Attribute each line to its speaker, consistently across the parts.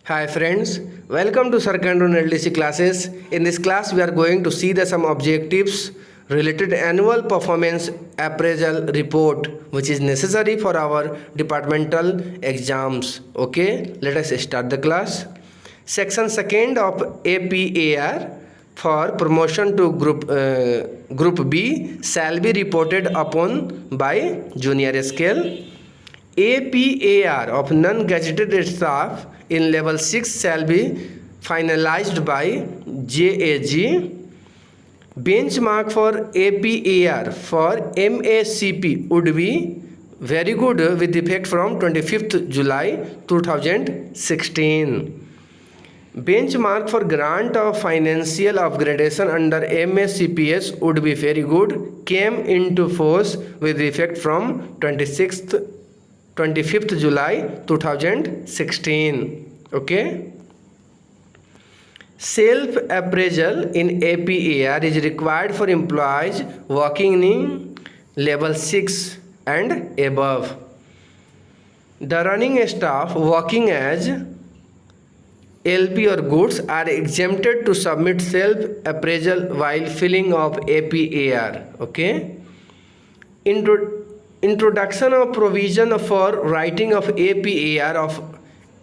Speaker 1: Hi friends, welcome to Sarkandon LDC classes. In this class we are going to see some objectives related to annual performance appraisal report which is necessary for our departmental exams. Okay, let us start the class. Section 2nd of APAR for promotion to group B shall be reported upon by junior scale. APAR of non-gazetted staff in level 6 shall be finalized by JAG. Benchmark for APAR for MACP would be very good with effect from 25th July 2016. Benchmark for grant of financial upgradation under MACPS would be very good, came into force with effect from 25th July 2016. Okay. Self appraisal in APAR is required for employees working in level 6 and above. The running staff working as LP or goods are exempted to submit self appraisal while filling of APAR. Okay. Introduction of provision for writing of APAR of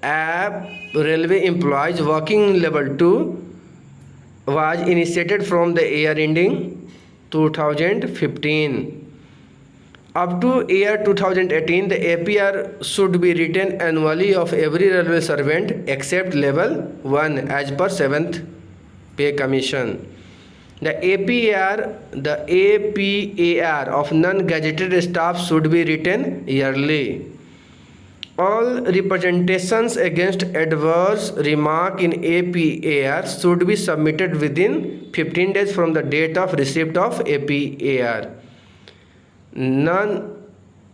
Speaker 1: app railway employees working in level 2 was initiated from the year ending 2015. Up to year 2018, the APR should be written annually of every railway servant except level 1 as per 7th Pay Commission. The APAR of non-gazetted staff should be written yearly. All representations against adverse remark in APAR should be submitted within 15 days from the date of receipt of APAR.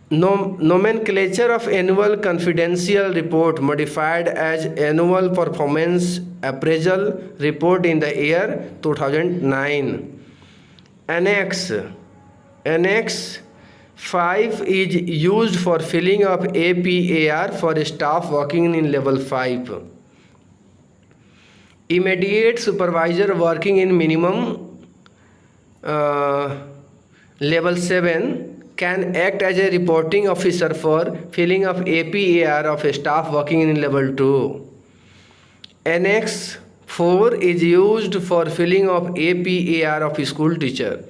Speaker 1: Nomenclature of annual confidential report modified as annual performance appraisal report in the year 2009. Annex 5 is used for filling of APAR for staff working in level 5. Immediate supervisor working in minimum level 7 can act as a reporting officer for filling of APAR of staff working in level 2. Annex 4 is used for filling of APAR of school teacher.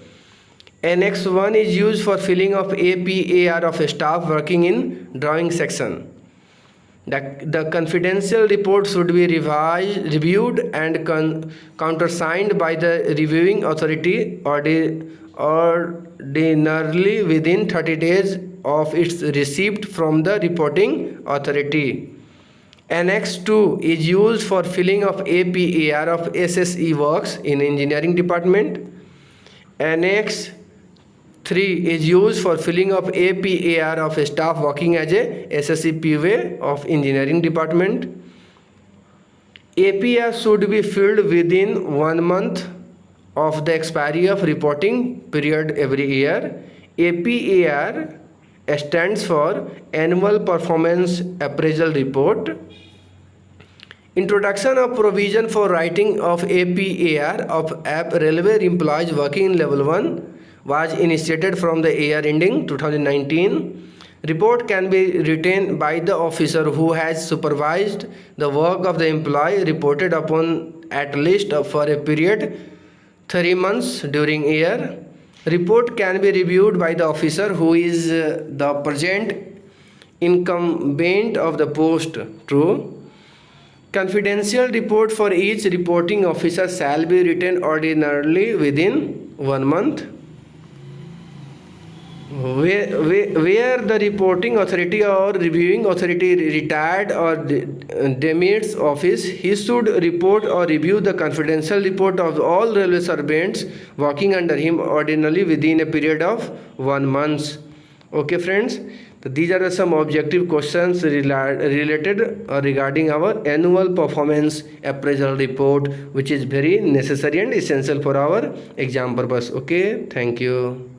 Speaker 1: Annex 1 is used for filling of APAR of staff working in drawing section. The confidential report should be reviewed and countersigned by the reviewing authority ordinarily within 30 days of its receipt from the reporting authority. Annex 2 is used for filling of APAR of SSE works in engineering department. Annex 3 is used for filling of APAR of staff working as a SSE PUA of engineering department. APAR should be filled within 1 month of the expiry of reporting period every year. APAR stands for Annual Performance Appraisal Report. Introduction of provision for writing of APAR of app railway employees working in level 1 was initiated from the year ending 2019. Report can be written by the officer who has supervised the work of the employee reported upon at least for a period 3 months during a year. Report can be reviewed by the officer who is the present incumbent of the post. True. Confidential report for each reporting officer shall be written ordinarily within 1 month. Where the reporting authority or reviewing authority retired or demits office, he should report or review the confidential report of all railway servants working under him ordinarily within a period of 1 month. Okay friends, so these are some objective questions related or regarding our annual performance appraisal report, which is very necessary and essential for our exam purpose. Okay, thank you.